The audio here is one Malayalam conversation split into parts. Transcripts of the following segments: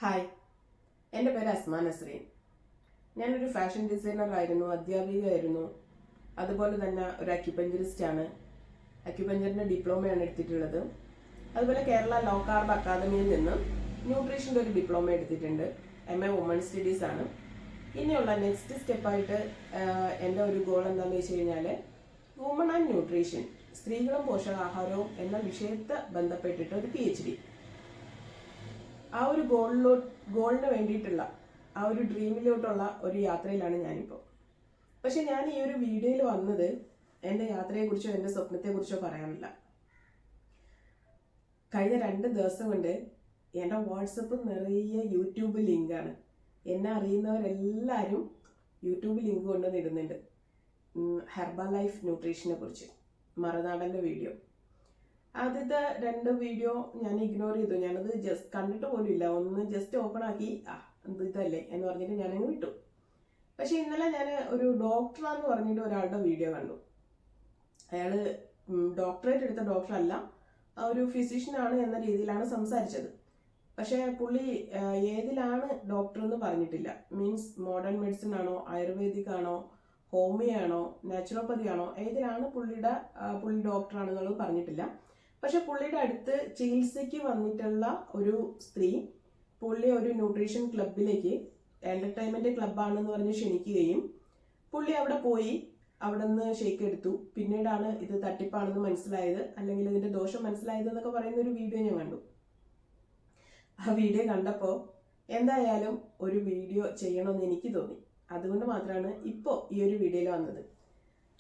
ഹായ്, എൻ്റെ പേര് അസ്മാ നസ്രീൻ. ഞാനൊരു ഫാഷൻ ഡിസൈനറായിരുന്നു, അധ്യാപികയായിരുന്നു. അതുപോലെ തന്നെ ഒരു അക്യുപഞ്ചറിസ്റ്റാണ്. അക്യുപഞ്ചറിൻ്റെ ഡിപ്ലോമയാണ് എടുത്തിട്ടുള്ളത്. അതുപോലെ കേരള ലോ കാർബ് അക്കാദമിയിൽ നിന്ന് ന്യൂട്രീഷൻ്റെ ഒരു ഡിപ്ലോമ എടുത്തിട്ടുണ്ട്. MA വുമൺ സ്റ്റഡീസ് ആണ്. ഇനിയുള്ള നെക്സ്റ്റ് സ്റ്റെപ്പായിട്ട് എൻ്റെ ഒരു ഗോൾ എന്താണെന്ന് വെച്ച് കഴിഞ്ഞാൽ വുമൺ ആൻഡ് ന്യൂട്രീഷൻ, സ്ത്രീകളും പോഷകാഹാരവും എന്ന വിഷയത്തെ ബന്ധപ്പെട്ടിട്ട് ഒരു PhD. ആ ഒരു ഗോളിന് വേണ്ടിയിട്ടുള്ള ആ ഒരു ഡ്രീമിലോട്ടുള്ള ഒരു യാത്രയിലാണ് ഞാനിപ്പോൾ. പക്ഷെ ഞാൻ ഈ ഒരു വീഡിയോയിൽ വന്നത് എൻ്റെ യാത്രയെക്കുറിച്ചോ എൻ്റെ സ്വപ്നത്തെക്കുറിച്ചോ പറയാനില്ല. കഴിഞ്ഞ 2 ദിവസം കൊണ്ട് എൻ്റെ വാട്സപ്പ് നിറയെ യൂട്യൂബ് ലിങ്കാണ്. എന്നെ അറിയുന്നവരെല്ലാവരും യൂട്യൂബ് ലിങ്ക് കൊണ്ടുവന്നിടുന്നുണ്ട്. ഹെർബൽ ലൈഫ് ന്യൂട്രീഷനെ കുറിച്ച് മറുനാടൻ്റെ വീഡിയോ. ആദ്യത്തെ 2 വീഡിയോ ഞാൻ ഇഗ്നോർ ചെയ്തു. ഞാനത് ജസ്റ്റ് കണ്ടിട്ട് പോലും ഇല്ല. ഒന്ന് ജസ്റ്റ് ഓപ്പൺ ആക്കി ഇതല്ലേ എന്ന് പറഞ്ഞിട്ട് ഞാനങ്ങ് വിട്ടു. പക്ഷെ ഇന്നലെ ഞാൻ ഒരു ഡോക്ടറാന്ന് പറഞ്ഞിട്ട് ഒരാളുടെ വീഡിയോ കണ്ടു. അയാള് ഡോക്ടറേറ്റ് എടുത്ത ഡോക്ടറല്ല, ഒരു ഫിസിഷ്യനാണ് എന്ന രീതിയിലാണ് സംസാരിച്ചത്. പക്ഷെ പുള്ളി ഏതിലാണ് ഡോക്ടർ എന്ന് പറഞ്ഞിട്ടില്ല. മീൻസ് മോഡേൺ മെഡിസിൻ ആണോ, ആയുർവേദിക് ആണോ, ഹോമിയോ ആണോ, നാച്ചുറോപ്പതി ആണോ, ഏതിലാണ് പുള്ളി ഡോക്ടറാണെന്നുള്ളത് പറഞ്ഞിട്ടില്ല. പക്ഷെ പുള്ളിയുടെ അടുത്ത് ചികിത്സയ്ക്ക് വന്നിട്ടുള്ള ഒരു സ്ത്രീ പുള്ളി ഒരു ന്യൂട്രീഷൻ ക്ലബിലേക്ക്, എന്റർടൈൻമെന്റ് ക്ലബ്ബാണെന്ന് പറഞ്ഞ് ക്ഷണിക്കുകയും പുള്ളി അവിടെ പോയി അവിടെ നിന്ന് ഷേക്ക് എടുത്തു. പിന്നീടാണ് ഇത് തട്ടിപ്പാണെന്ന് മനസ്സിലായത്, അല്ലെങ്കിൽ ഇതിന്റെ ദോഷം മനസ്സിലായത് എന്നൊക്കെ പറയുന്ന ഒരു വീഡിയോ ഞാൻ കണ്ടു. ആ വീഡിയോ കണ്ടപ്പോൾ എന്തായാലും ഒരു വീഡിയോ ചെയ്യണമെന്ന് എനിക്ക് തോന്നി. അതുകൊണ്ട് മാത്രമാണ് ഇപ്പോൾ ഈ ഒരു വീഡിയോയിൽ വന്നത്.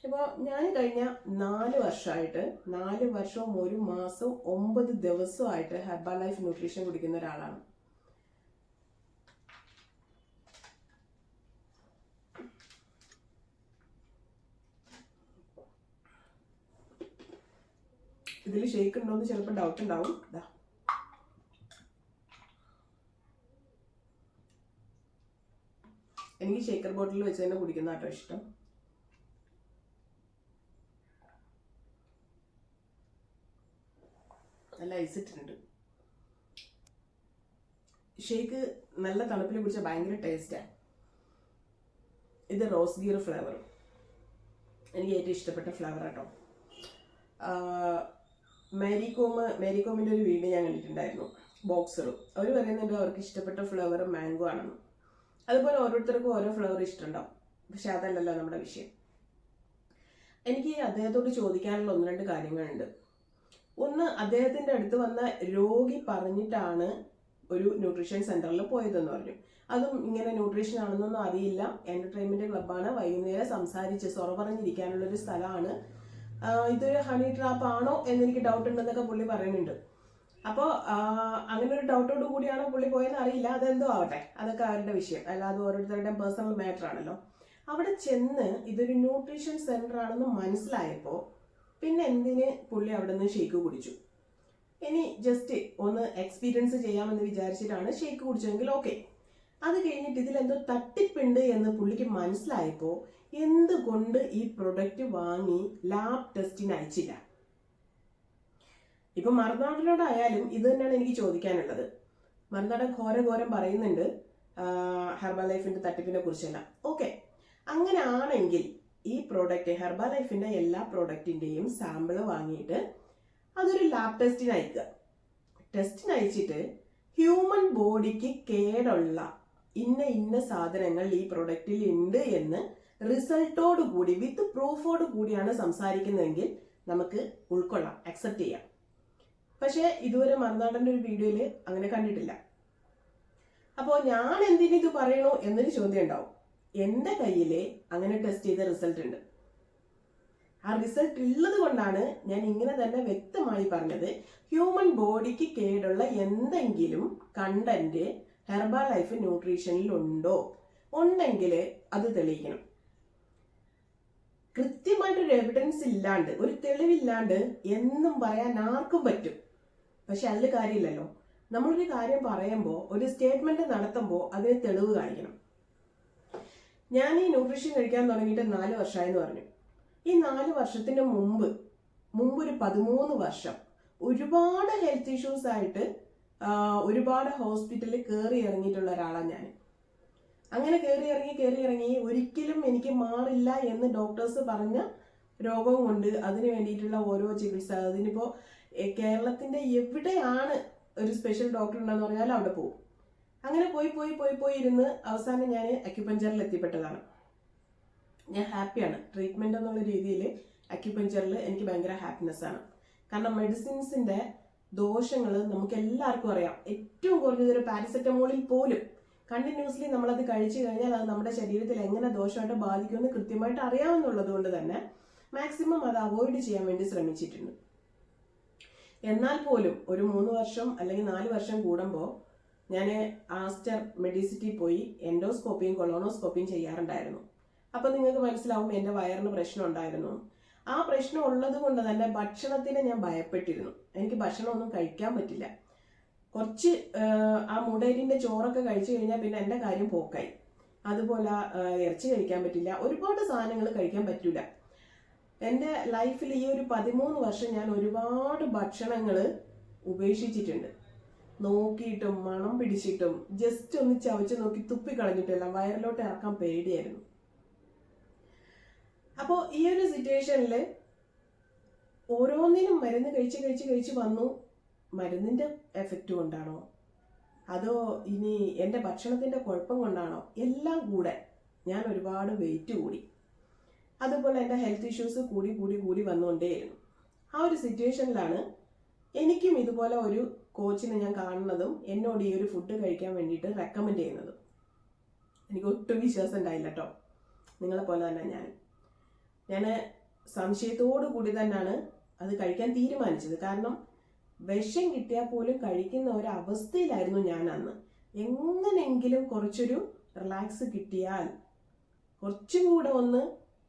ഇപ്പോൾ ഞാൻ കഴിഞ്ഞ 4 വർഷമായിട്ട് 4 വർഷവും 1 മാസവും 9 ദിവസമായിട്ട് ഹെർബൽ ലൈഫ് ന്യൂട്രീഷൻ കുടിക്കുന്ന ഒരാളാണ്. ഇതിൽ ഷേക്ക് ഉണ്ടോ എന്ന് ചിലപ്പോൾ ഡൗട്ട് ഉണ്ടാവും. എനിക്ക് ഷേക്കർ ബോട്ടിൽ വെച്ച് തന്നെ കുടിക്കുന്ന കേട്ടോ ഇഷ്ടം. നല്ല ഐസിട്ടുണ്ട്. ഷേക്ക് നല്ല തണുപ്പിൽ കുടിച്ചാൽ ഭയങ്കര ടേസ്റ്റാണ്. ഇത് റോസ് ഗീർ ഫ്ലേവർ എനിക്ക് ഏറ്റവും ഇഷ്ടപ്പെട്ട ഫ്ലേവർ കേട്ടോ. മേരികോമിൻ്റെ ഒരു വീഡിയോ ഞാൻ കണ്ടിട്ടുണ്ടായിരുന്നു, ബോക്സറും. അവർ പറയുന്നുണ്ട് അവർക്ക് ഇഷ്ടപ്പെട്ട ഫ്ലേവർ മാംഗോ ആണെന്ന്. അതുപോലെ ഓരോരുത്തർക്കും ഓരോ ഫ്ലേവർ ഇഷ്ടമുണ്ടാവും. പക്ഷെ അതല്ലല്ലോ നമ്മുടെ വിഷയം. എനിക്ക് അദ്ദേഹത്തോട് ചോദിക്കാനുള്ള 1-2 കാര്യങ്ങളുണ്ട്. ഒന്ന്, അദ്ദേഹത്തിന്റെ അടുത്ത് വന്ന രോഗി പറഞ്ഞിട്ടാണ് ഒരു ന്യൂട്രീഷൻ സെന്ററിൽ പോയതെന്ന് പറഞ്ഞു. അതും ഇങ്ങനെ ന്യൂട്രീഷൻ ആണെന്നൊന്നും അറിയില്ല, എന്റർടൈൻമെന്റ് ക്ലബ്ബാണ്, വൈകുന്നേരം സംസാരിച്ച് സൊറ പറഞ്ഞിരിക്കാനുള്ള ഒരു സ്ഥലമാണ്, ഇതൊരു ഹണി ട്രാപ്പ് ആണോ എന്നെനിക്ക് ഡൗട്ട് ഉണ്ടെന്നൊക്കെ പുള്ളി പറയുന്നുണ്ട്. അപ്പോൾ അങ്ങനെ ഒരു ഡൗട്ടോട് കൂടിയാണോ പുള്ളി പോയെന്ന് അറിയില്ല. അതെന്തോ ആവട്ടെ, അതൊക്കെ അവരുടെ വിഷയം, അല്ലാതെ ഓരോരുത്തരുടെയും പേഴ്സണൽ മാറ്റർ ആണല്ലോ. അവിടെ ചെന്ന് ഇതൊരു ന്യൂട്രീഷൻ സെന്റർ ആണെന്ന് മനസ്സിലായപ്പോൾ പിന്നെ എന്തിന് പുള്ളി അവിടെ നിന്ന് ഷേക്ക് കുടിച്ചു. ഇനി ജസ്റ്റ് ഒന്ന് എക്സ്പീരിയൻസ് ചെയ്യാമെന്ന് വിചാരിച്ചിട്ടാണ് ഷേക്ക് കുടിച്ചതെങ്കിൽ ഓക്കെ. അത് കഴിഞ്ഞിട്ട് ഇതിലെന്തോ തട്ടിപ്പുണ്ട് എന്ന് പുള്ളിക്ക് മനസ്സിലായപ്പോൾ എന്തുകൊണ്ട് ഈ പ്രൊഡക്റ്റ് വാങ്ങി ലാബ് ടെസ്റ്റിന് അയച്ചില്ല? ഇപ്പൊ മറുനാടിനോടായാലും ഇത് തന്നെയാണ് എനിക്ക് ചോദിക്കാനുള്ളത്. മറുനാടൻ ഘോരം പറയുന്നുണ്ട് ഹെർബൽ ലൈഫിന്റെ തട്ടിപ്പിനെ കുറിച്ചല്ല. ഓക്കെ, അങ്ങനെ ആണെങ്കിൽ ഈ പ്രോഡക്റ്റ് ഹെർബൽ ലൈഫിന്റെ എല്ലാ പ്രോഡക്റ്റിന്റെയും സാമ്പിള് വാങ്ങിയിട്ട് അതൊരു ലാബ് ടെസ്റ്റിന് അയക്കുക. ടെസ്റ്റിന് അയച്ചിട്ട് ഹ്യൂമൻ ബോഡിക്ക് കേടുള്ള ഇന്ന സാധനങ്ങൾ ഈ പ്രൊഡക്റ്റിൽ ഉണ്ട് എന്ന് റിസൾട്ടോട് കൂടി വിത്ത് പ്രൂഫോട് കൂടിയാണ് സംസാരിക്കുന്നതെങ്കിൽ നമുക്ക് ഉൾക്കൊള്ളാം, അക്സെപ്റ്റ് ചെയ്യാം. പക്ഷെ ഇതുവരെ മറുനാടൻ്റെ ഒരു വീഡിയോയിൽ അങ്ങനെ കണ്ടിട്ടില്ല. അപ്പോൾ ഞാൻ എന്തിനിത് പറയണോ എന്നൊരു ചോദ്യം ഉണ്ടാവും. എൻ്റെ കയ്യിൽ അങ്ങനെ ടെസ്റ്റ് ചെയ്ത റിസൾട്ട് ഉണ്ട്. ആ റിസൾട്ട് ഉള്ളത് കൊണ്ടാണ് ഞാൻ ഇങ്ങനെ തന്നെ വ്യക്തമായി പറഞ്ഞത്. ഹ്യൂമൻ ബോഡിക്ക് കേടുള്ള എന്തെങ്കിലും കണ്ടന്റ് ഹെർബൽ ലൈഫ് ന്യൂട്രീഷനിൽ ഉണ്ടെങ്കിൽ അത് തെളിയിക്കണം. കൃത്യമായിട്ടൊരു എവിഡൻസ് ഇല്ലാണ്ട്, ഒരു തെളിവില്ലാണ്ട് എന്നും പറയാൻ ആർക്കും പറ്റും. പക്ഷെ അതിൽ കാര്യമില്ലല്ലോ. നമ്മളൊരു കാര്യം പറയുമ്പോൾ, ഒരു സ്റ്റേറ്റ്മെന്റ് നടത്തുമ്പോൾ അതിന് തെളിവ് കാണിക്കണം. ഞാൻ ഈ ന്യൂട്രീഷൻ കഴിക്കാൻ തുടങ്ങിയിട്ട് 4 വർഷമായെന്ന് പറഞ്ഞു. ഈ 4 വർഷത്തിന് മുമ്പ് ഒരു 13 വർഷം ഒരുപാട് ഹെൽത്ത് ഇഷ്യൂസ് ആയിട്ട് ഒരുപാട് ഹോസ്പിറ്റലിൽ കയറി ഇറങ്ങിയിട്ടുള്ള ഒരാളാണ് ഞാൻ. അങ്ങനെ കയറി ഇറങ്ങി ഒരിക്കലും എനിക്ക് മാറില്ല എന്ന് ഡോക്ടേഴ്സ് പറഞ്ഞ രോഗവും കൊണ്ട് അതിന് വേണ്ടിയിട്ടുള്ള ഓരോ ചികിത്സ, അതിനിപ്പോ കേരളത്തിന്റെ എവിടെയാണ് ഒരു സ്പെഷ്യൽ ഡോക്ടർ ഉണ്ടെന്ന് പറഞ്ഞാൽ അവിടെ പോകും. അങ്ങനെ പോയി ഇരുന്ന് അവസാനം ഞാൻ അക്യുപഞ്ചറിൽ എത്തിപ്പെട്ടതാണ്. ഞാൻ ഹാപ്പിയാണ്. ട്രീറ്റ്മെന്റ് എന്നുള്ള രീതിയിൽ അക്യുപഞ്ചറിൽ എനിക്ക് ഭയങ്കര ഹാപ്പിനെസ് ആണ്. കാരണം മെഡിസിൻസിന്റെ ദോഷങ്ങൾ നമുക്ക് എല്ലാവർക്കും അറിയാം. ഏറ്റവും കുറഞ്ഞതൊരു പാരസെറ്റമോളിൽ പോലും കണ്ടിന്യൂസ്ലി നമ്മളത് കഴിച്ചു കഴിഞ്ഞാൽ അത് നമ്മുടെ ശരീരത്തിൽ എങ്ങനെ ദോഷമായിട്ട് ബാധിക്കുമെന്ന് കൃത്യമായിട്ട് അറിയാവുന്നുള്ളത് കൊണ്ട് തന്നെ മാക്സിമം അത് അവോയ്ഡ് ചെയ്യാൻ വേണ്ടി ശ്രമിച്ചിട്ടുണ്ട്. എന്നാൽ പോലും ഒരു 3 വർഷം അല്ലെങ്കിൽ 4 വർഷം കൂടുമ്പോൾ ഞാൻ ആസ്റ്റർ മെഡിസിറ്റി പോയി എൻഡോസ്കോപ്പിയും കൊളോണോസ്കോപ്പിയും ചെയ്യാറുണ്ടായിരുന്നു. അപ്പൊ നിങ്ങൾക്ക് മനസ്സിലാവും എൻ്റെ വയറിന് പ്രശ്നം ഉണ്ടായിരുന്നു. ആ പ്രശ്നം ഉള്ളത് കൊണ്ട് തന്നെ ഭക്ഷണത്തിന് ഞാൻ ഭയപ്പെട്ടിരുന്നു. എനിക്ക് ഭക്ഷണമൊന്നും കഴിക്കാൻ പറ്റില്ല. കുറച്ച് ആ മുടേരിന്റെ ചോറൊക്കെ കഴിച്ചു കഴിഞ്ഞാൽ പിന്നെ എൻ്റെ കാര്യം പോക്കായി. അതുപോലെ ഇറച്ചി കഴിക്കാൻ പറ്റില്ല, ഒരുപാട് സാധനങ്ങൾ കഴിക്കാൻ പറ്റില്ല. എൻ്റെ ലൈഫിൽ ഈ ഒരു 13 വർഷം ഞാൻ ഒരുപാട് ഭക്ഷണങ്ങൾ ഉപേക്ഷിച്ചിട്ടുണ്ട്. നോക്കിയിട്ടും മണം പിടിച്ചിട്ടും ജസ്റ്റ് ഒന്ന് ചവച്ച് നോക്കി തുപ്പിക്കളഞ്ഞിട്ടില്ല. വയറിലോട്ട് ഇറക്കാൻ പേടിയായിരുന്നു. അപ്പോൾ ഈ ഒരു സിറ്റുവേഷനിൽ ഓരോന്നിനും മരുന്ന് കഴിച്ച് വന്നു. മരുന്നിന്റെ എഫക്റ്റ് കൊണ്ടാണോ അതോ ഇനി എൻ്റെ ഭക്ഷണത്തിന്റെ കുഴപ്പം കൊണ്ടാണോ, എല്ലാം കൂടെ ഞാൻ ഒരുപാട് വെയിറ്റ് കൂടി. അതുപോലെ എൻ്റെ ഹെൽത്ത് ഇഷ്യൂസ് കൂടി വന്നുകൊണ്ടേയിരുന്നു. ആ ഒരു സിറ്റുവേഷനിലാണ് എനിക്കും ഇതുപോലെ ഒരു കോച്ചിനെ ഞാൻ കാണുന്നതും എന്നോട് ഈ ഒരു ഫുഡ് കഴിക്കാൻ വേണ്ടിയിട്ട് റെക്കമെൻഡ് ചെയ്യുന്നതും. എനിക്ക് ഒട്ടും വിശ്വാസം ഉണ്ടായില്ല കേട്ടോ. നിങ്ങളെ പോലെ തന്നെ ഞാൻ സംശയത്തോടു കൂടി തന്നെയാണ് അത് കഴിക്കാൻ തീരുമാനിച്ചത്. കാരണം വിഷം കിട്ടിയാൽ പോലും കഴിക്കുന്ന ഒരു അവസ്ഥയിലായിരുന്നു ഞാൻ അന്ന്. എങ്ങനെയെങ്കിലും കുറച്ചൊരു റിലാക്സ് കിട്ടിയാൽ, കുറച്ചും കൂടെ ഒന്ന്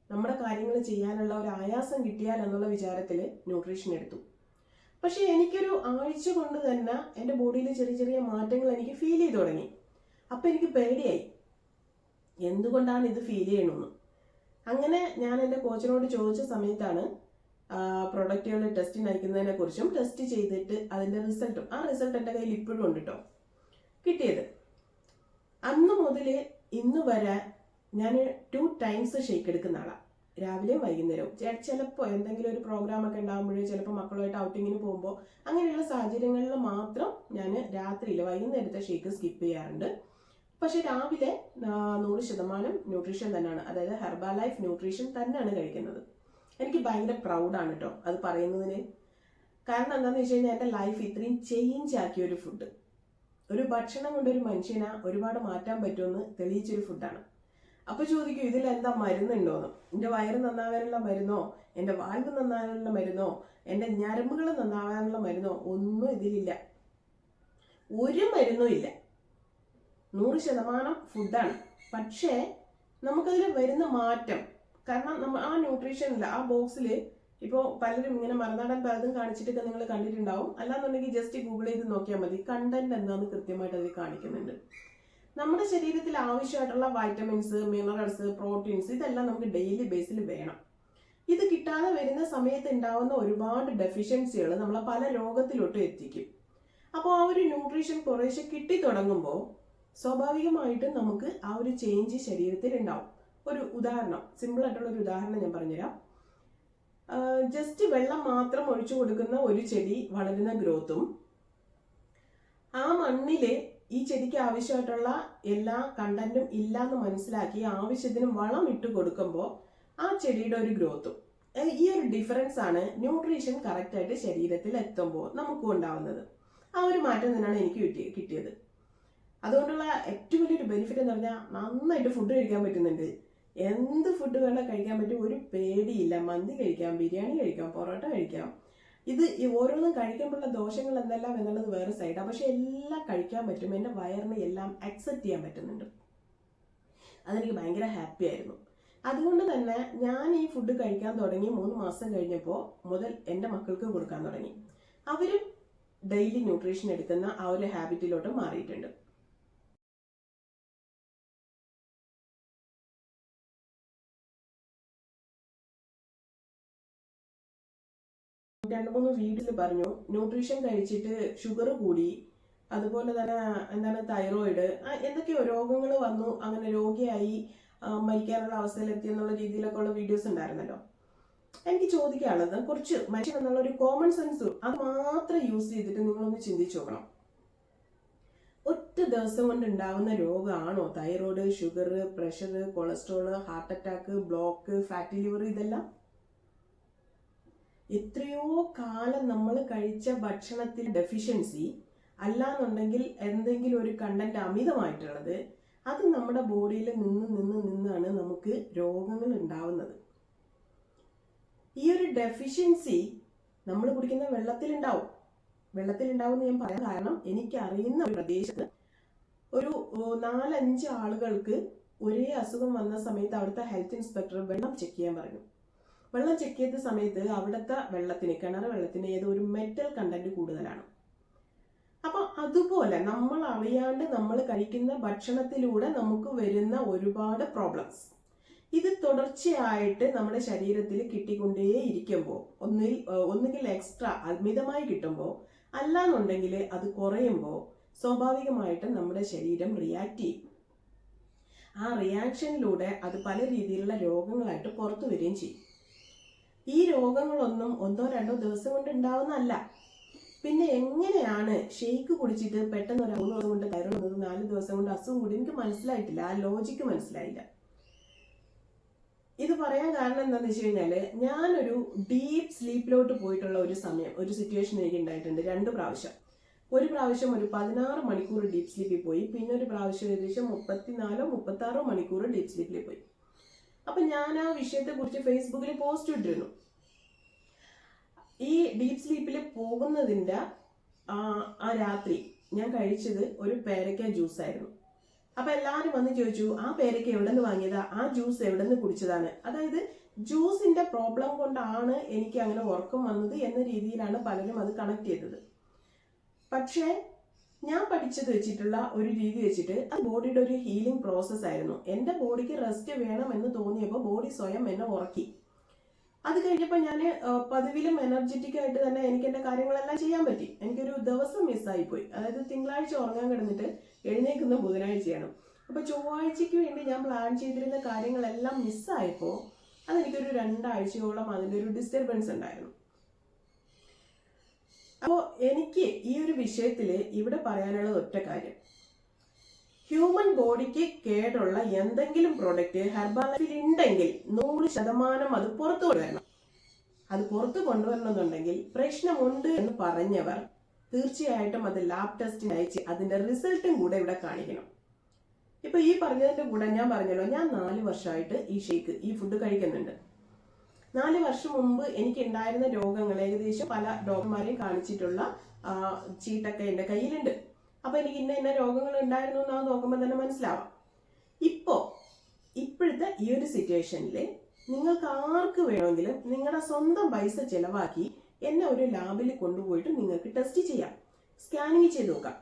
നമ്മുടെ കാര്യങ്ങൾ ചെയ്യാനുള്ള ഒരു ആയാസം കിട്ടിയാൽ എന്നുള്ള വിചാരത്തിൽ ന്യൂട്രീഷൻ എടുത്തു. പക്ഷെ എനിക്കൊരു ആഴ്ച കൊണ്ട് തന്നെ എൻ്റെ ബോഡിയിൽ ചെറിയ മാറ്റങ്ങൾ എനിക്ക് ഫീൽ ചെയ്തു തുടങ്ങി. അപ്പം എനിക്ക് പേടിയായി, എന്തുകൊണ്ടാണ് ഇത് ഫീൽ ചെയ്യണമെന്ന്. അങ്ങനെ ഞാൻ എൻ്റെ കോച്ചിനോട് ചോദിച്ച സമയത്താണ് പ്രൊഡക്റ്റുകൾ ടെസ്റ്റിന് അയക്കുന്നതിനെ കുറിച്ചും ടെസ്റ്റ് ചെയ്തിട്ട് അതിൻ്റെ റിസൾട്ടും, ആ റിസൾട്ട് എൻ്റെ കയ്യിൽ ഇപ്പോഴും ഉണ്ട് കേട്ടോ, കിട്ടിയത്. അന്ന് മുതൽ ഇന്ന് വരെ ഞാൻ 2 times ഷേക്ക് എടുക്കുന്ന ആളാണ്, രാവിലെയും വൈകുന്നേരവും. ചിലപ്പോൾ എന്തെങ്കിലും ഒരു പ്രോഗ്രാം ഒക്കെ ഉണ്ടാകുമ്പോഴേ, ചിലപ്പോൾ മക്കളുമായിട്ട് ഔട്ടിങ്ങിന് പോകുമ്പോൾ, അങ്ങനെയുള്ള സാഹചര്യങ്ങളിൽ മാത്രം ഞാൻ രാത്രിയിൽ വൈകുന്നേരത്തെ ഷേക്ക് സ്കിപ്പ് ചെയ്യാറുണ്ട്. പക്ഷെ രാവിലെ 100% ന്യൂട്രീഷൻ തന്നെയാണ്, അതായത് ഹെർബാ ലൈഫ് ന്യൂട്രീഷൻ തന്നെയാണ് കഴിക്കുന്നത്. എനിക്ക് ഭയങ്കര പ്രൗഡാണ് കേട്ടോ അത് പറയുന്നതിന്. കാരണം എന്താണെന്ന് വെച്ച് കഴിഞ്ഞാൽ എൻ്റെ ലൈഫ് ഇത്രയും ചേഞ്ച് ആക്കിയ ഒരു ഫുഡ്, ഒരു ഭക്ഷണം കൊണ്ട് ഒരു മനുഷ്യനെ ഒരുപാട് മാറ്റാൻ പറ്റുമെന്ന് തെളിയിച്ചൊരു ഫുഡാണ്. അപ്പൊ ചോദിക്കും, ഇതിൽ എന്താ മരുന്നുണ്ടോന്ന്? എൻ്റെ വയറ് നന്നാവാനുള്ള മരുന്നോ, എൻ്റെ വാൽവ് നന്നാവാനുള്ള മരുന്നോ, എൻ്റെ ഞരമ്പുകൾ നന്നാവാനുള്ള മരുന്നോ ഒന്നും ഇതിലില്ല. ഒരു മരുന്നും ഇല്ല. 100% ഫുഡാണ്. പക്ഷേ നമുക്കതിൽ വരുന്ന മാറ്റം, കാരണം നമ്മൾ ആ ന്യൂട്രീഷനിൽ ആ ബോക്സിൽ ഇപ്പോൾ പലരും ഇങ്ങനെ മറുനാടൻ പലതും കാണിച്ചിട്ടൊക്കെ നിങ്ങൾ കണ്ടിട്ടുണ്ടാവും. അല്ലാന്നുണ്ടെങ്കിൽ ജസ്റ്റ് ഗൂഗിൾ ചെയ്ത് നോക്കിയാൽ മതി, കണ്ടന്റ് എന്താന്ന് കൃത്യമായിട്ട് അതിൽ കാണിക്കുന്നുണ്ട്. നമ്മുടെ ശരീരത്തിൽ ആവശ്യമായിട്ടുള്ള വൈറ്റമിൻസ്, മിനറൽസ്, പ്രോട്ടീൻസ് ഇതെല്ലാം നമുക്ക് ഡെയിലി ബേസിൽ വേണം. ഇത് കിട്ടാതെ വരുന്ന സമയത്ത് ഉണ്ടാവുന്ന ഒരുപാട് ഡെഫിഷ്യൻസികൾ നമ്മളെ പല രോഗത്തിലോട്ട് എത്തിക്കും. അപ്പോൾ ആ ഒരു ന്യൂട്രീഷൻ കുറേശ്ശെ കിട്ടി തുടങ്ങുമ്പോൾ സ്വാഭാവികമായിട്ടും നമുക്ക് ആ ഒരു ചേഞ്ച് ശരീരത്തിൽ ഉണ്ടാവും. ഒരു ഉദാഹരണം, സിമ്പിൾ ആയിട്ടുള്ള ഒരു ഉദാഹരണം ഞാൻ പറഞ്ഞുതരാം. ജസ്റ്റ് വെള്ളം മാത്രം ഒഴിച്ചു കൊടുക്കുന്ന ഒരു ചെടി വളരുന്ന ഗ്രോത്തും, ആ മണ്ണില് ഈ ചെടിക്ക് ആവശ്യമായിട്ടുള്ള എല്ലാ കണ്ടന്റും ഇല്ലാന്ന് മനസ്സിലാക്കി ആവശ്യത്തിന് വളം ഇട്ട് കൊടുക്കുമ്പോൾ ആ ചെടിയുടെ ഒരു ഗ്രോത്തും, ഈ ഒരു ഡിഫറൻസ് ആണ് ന്യൂട്രീഷൻ കറക്റ്റ് ആയിട്ട് ശരീരത്തിൽ എത്തുമ്പോൾ നമുക്കും ഉണ്ടാവുന്നത്. ആ ഒരു മാറ്റം തന്നെയാണ് എനിക്ക് കിട്ടിയത്. അതുകൊണ്ടുള്ള ഏറ്റവും വലിയൊരു ബെനിഫിറ്റ് എന്ന് പറഞ്ഞാൽ നന്നായിട്ട് ഫുഡ് കഴിക്കാൻ പറ്റുന്നുണ്ട്. എന്ത് ഫുഡ് വേണം കഴിക്കാൻ പറ്റും, ഒരു പേടിയില്ല. മന്തി കഴിക്കാം, ബിരിയാണി കഴിക്കാം, പൊറോട്ട കഴിക്കാം. ഇത് ഓരോന്നും കഴിക്കുമ്പോഴുള്ള ദോഷങ്ങൾ എന്തെല്ലാം എന്നുള്ളത് വേറെ സൈഡാണ്. പക്ഷെ എല്ലാം കഴിക്കാൻ പറ്റും, എൻ്റെ വയറിന് എല്ലാം അക്സെപ്റ്റ് ചെയ്യാൻ പറ്റുന്നുണ്ട്. അതെനിക്ക് ഭയങ്കര ഹാപ്പി ആയിരുന്നു. അതുകൊണ്ട് തന്നെ ഞാൻ ഈ ഫുഡ് കഴിക്കാൻ തുടങ്ങി 3 മാസം കഴിഞ്ഞപ്പോൾ മുതൽ എൻ്റെ മക്കൾക്കും കൊടുക്കാൻ തുടങ്ങി. അവരും ഡെയിലി ന്യൂട്രീഷൻ എടുക്കുന്ന ആ ഒരു ഹാബിറ്റിലോട്ട് മാറിയിട്ടുണ്ട്. രണ്ട് മൂന്ന് വീഡിയോയിൽ പറഞ്ഞു ന്യൂട്രീഷൻ കഴിച്ചിട്ട് ഷുഗർ കൂടി, അതുപോലെ തന്നെ എന്താണ് തൈറോയിഡ്, എന്തൊക്കെയോ രോഗങ്ങൾ വന്നു, അങ്ങനെ രോഗിയായി മരിക്കാനുള്ള അവസ്ഥയിലെത്തി എന്നുള്ള രീതിയിലൊക്കെ ഉള്ള വീഡിയോസ് ഉണ്ടായിരുന്നല്ലോ. എനിക്ക് ചോദിക്കാനുള്ളത്, കുറച്ച് മനുഷ്യൻ എന്നുള്ള ഒരു കോമൺ സെൻസ് അത് മാത്രം യൂസ് ചെയ്തിട്ട് നിങ്ങളൊന്ന് ചിന്തിച്ചു നോക്കണം. ഒറ്റ ദിവസം കൊണ്ട് ഉണ്ടാവുന്ന രോഗമാണോ thyroid, sugar, pressure, cholesterol, heart attack, block, fatty liver? ഇതെല്ലാം എത്രയോ കാലം നമ്മൾ കഴിച്ച ഭക്ഷണത്തിൽ ഡെഫിഷ്യൻസി അല്ലാന്നുണ്ടെങ്കിൽ എന്തെങ്കിലും ഒരു കണ്ടന്റ് അമിതമായിട്ടുള്ളത്, അത് നമ്മുടെ ബോഡിയിൽ നിന്നാണ് നമുക്ക് രോഗങ്ങൾ ഉണ്ടാവുന്നത്. ഈ ഒരു ഡെഫിഷ്യൻസി നമ്മൾ കുടിക്കുന്ന വെള്ളത്തിലുണ്ടാവും എന്ന് ഞാൻ പറയാൻ കാരണം, എനിക്ക് അറിയുന്ന ഒരു പ്രദേശത്ത് ഒരു 4-5 ആളുകൾക്ക് ഒരേ അസുഖം വന്ന സമയത്ത് അവിടുത്തെ ഹെൽത്ത് ഇൻസ്പെക്ടർ വെള്ളം ചെക്ക് ചെയ്യാൻ പറഞ്ഞു. വെള്ളം ചെക്ക് ചെയ്ത സമയത്ത് അവിടുത്തെ വെള്ളത്തിന്, കിണർ വെള്ളത്തിന് ഏതോ ഒരു മെറ്റൽ കണ്ടന്റ് കൂടുതലാണ്. അപ്പൊ അതുപോലെ നമ്മൾ അറിയാണ്ട് നമ്മൾ കഴിക്കുന്ന ഭക്ഷണത്തിലൂടെ നമുക്ക് വരുന്ന ഒരുപാട് പ്രോബ്ലംസ്, ഇത് തുടർച്ചയായിട്ട് നമ്മുടെ ശരീരത്തിൽ കിട്ടിക്കൊണ്ടേ ഇരിക്കുമ്പോൾ, ഒന്നുകിൽ എക്സ്ട്രാ അമിതമായി കിട്ടുമ്പോൾ, അല്ലാന്നുണ്ടെങ്കിൽ അത് കുറയുമ്പോൾ സ്വാഭാവികമായിട്ടും നമ്മുടെ ശരീരം റിയാക്ട് ചെയ്യും. ആ റിയാക്ഷനിലൂടെ അത് പല രീതിയിലുള്ള രോഗങ്ങളായിട്ട് പുറത്തു വരികയും ചെയ്യും. ഈ രോഗങ്ങളൊന്നും 1-2 ദിവസം കൊണ്ട് ഉണ്ടാവുന്നതല്ല. പിന്നെ എങ്ങനെയാണ് ഷെയ്ക്ക് കുടിച്ചിട്ട് പെട്ടെന്ന് ഒരു 3 ദിവസം കൊണ്ട് തൈറോയ്ഡ് വന്നത്, 4 ദിവസം കൊണ്ട് അസുഖം കൂടി? എനിക്ക് മനസ്സിലായിട്ടില്ല, ആ ലോജിക്ക് മനസ്സിലായില്ല. ഇത് പറയാൻ കാരണം എന്താണെന്ന് വെച്ച് കഴിഞ്ഞാല്, ഞാനൊരു ഡീപ്പ് സ്ലീപ്പിലോട്ട് പോയിട്ടുള്ള ഒരു സിറ്റുവേഷൻ എനിക്ക് ഉണ്ടായിട്ടുണ്ട് 2 പ്രാവശ്യം. ഒരു പ്രാവശ്യം ഒരു 16 മണിക്കൂർ ഡീപ്പ് സ്ലീപ്പിൽ പോയി, പിന്നെ ഒരു പ്രാവശ്യം ഏകദേശം 34-36 മണിക്കൂർ ഡീപ്പ് സ്ലീപ്പിൽ പോയി. അപ്പൊ ഞാൻ ആ വിഷയത്തെ കുറിച്ച് ഫേസ്ബുക്കിൽ പോസ്റ്റ് ഇട്ടിരുന്നു. ഈ ഡീപ്പ് സ്ലീപ്പിൽ പോകുന്നതിന്റെ ആ രാത്രി ഞാൻ കഴിച്ചത് ഒരു പേരക്ക ജ്യൂസ് ആയിരുന്നു. അപ്പൊ എല്ലാവരും വന്ന് ചോദിച്ചു, ആ പേരക്ക എവിടെ നിന്ന് വാങ്ങിയതാ, ആ ജ്യൂസ് എവിടെ നിന്ന് കുടിച്ചതാണ്? അതായത് ജ്യൂസിന്റെ പ്രോബ്ലം കൊണ്ടാണ് എനിക്ക് അങ്ങനെ ഉറക്കം വന്നത് എന്ന രീതിയിലാണ് പലരും അത് കണക്ട് ചെയ്തത്. പക്ഷേ ഞാൻ പഠിച്ചത് വെച്ചിട്ടുള്ള ഒരു രീതി വെച്ചിട്ട് അത് ബോഡിയുടെ ഒരു ഹീലിംഗ് പ്രോസസ് ആയിരുന്നു. എൻ്റെ ബോഡിക്ക് റെസ്റ്റ് വേണമെന്ന് തോന്നിയപ്പോൾ ബോഡി സ്വയം എന്നെ ഉറക്കി. അത് കഴിഞ്ഞപ്പോൾ ഞാൻ പതിവിലും എനർജറ്റിക് ആയിട്ട് തന്നെ എനിക്ക് എൻ്റെ കാര്യങ്ങളെല്ലാം ചെയ്യാൻ പറ്റി. എനിക്കൊരു ദിവസം മിസ്സായിപ്പോയി. അതായത് തിങ്കളാഴ്ച ഉറങ്ങാൻ കിടന്നിട്ട് എഴുന്നേക്കുന്ന ബുധനാഴ്ചയാണ്. അപ്പോൾ ചൊവ്വാഴ്ചയ്ക്ക് വേണ്ടി ഞാൻ പ്ലാൻ ചെയ്തിരുന്ന കാര്യങ്ങളെല്ലാം മിസ്സായപ്പോൾ അതെനിക്കൊരു 2 ആഴ്ചയോളം അതിൻ്റെ ഒരു ഡിസ്റ്റർബൻസ് ഉണ്ടായിരുന്നു. അപ്പോൾ എനിക്ക് ഈ ഒരു വിഷയത്തിൽ ഇവിടെ പറയാനുള്ളത് ഒറ്റ കാര്യം, ഹ്യൂമൻ ബോഡിക്ക് കേടുള്ള എന്തെങ്കിലും പ്രോഡക്റ്റ് ഹെർബാലൈഫിൽ ഉണ്ടെങ്കിൽ 100% അത് പുറത്തു കൊണ്ടുവരണം. അത് പുറത്തു കൊണ്ടുവരണമെന്നുണ്ടെങ്കിൽ പ്രശ്നമുണ്ട് എന്ന് പറഞ്ഞവർ തീർച്ചയായിട്ടും അത് ലാബ് ടെസ്റ്റിന് അയച്ച് അതിന്റെ റിസൾട്ടും കൂടെ ഇവിടെ കാണിക്കണം. ഇപ്പൊ ഈ പറഞ്ഞതിന്റെ കൂടെ ഞാൻ പറഞ്ഞല്ലോ, ഞാൻ 4 വർഷമായിട്ട് ഈ ഫുഡ് കഴിക്കുന്നുണ്ട്. 4 വർഷം മുമ്പ് എനിക്ക് ഉണ്ടായിരുന്ന രോഗങ്ങൾ ഏകദേശം പല ഡോക്ടർമാരെയും കാണിച്ചിട്ടുള്ള ചീട്ടൊക്കെ എൻ്റെ കയ്യിലുണ്ട്. അപ്പൊ എനിക്ക് ഇന്ന രോഗങ്ങൾ ഉണ്ടായിരുന്നു എന്ന് നോക്കുമ്പോൾ തന്നെ മനസ്സിലാവാം. ഇപ്പോഴത്തെ ഈ ഒരു സിറ്റുവേഷനിൽ നിങ്ങൾക്ക് ആർക്ക് വേണമെങ്കിലും നിങ്ങളുടെ സ്വന്തം പൈസ ചെലവാക്കി എന്നെ ഒരു ലാബിൽ കൊണ്ടുപോയിട്ട് നിങ്ങൾക്ക് ടെസ്റ്റ് ചെയ്യാം, സ്കാനിങ് ചെയ്ത് നോക്കാം.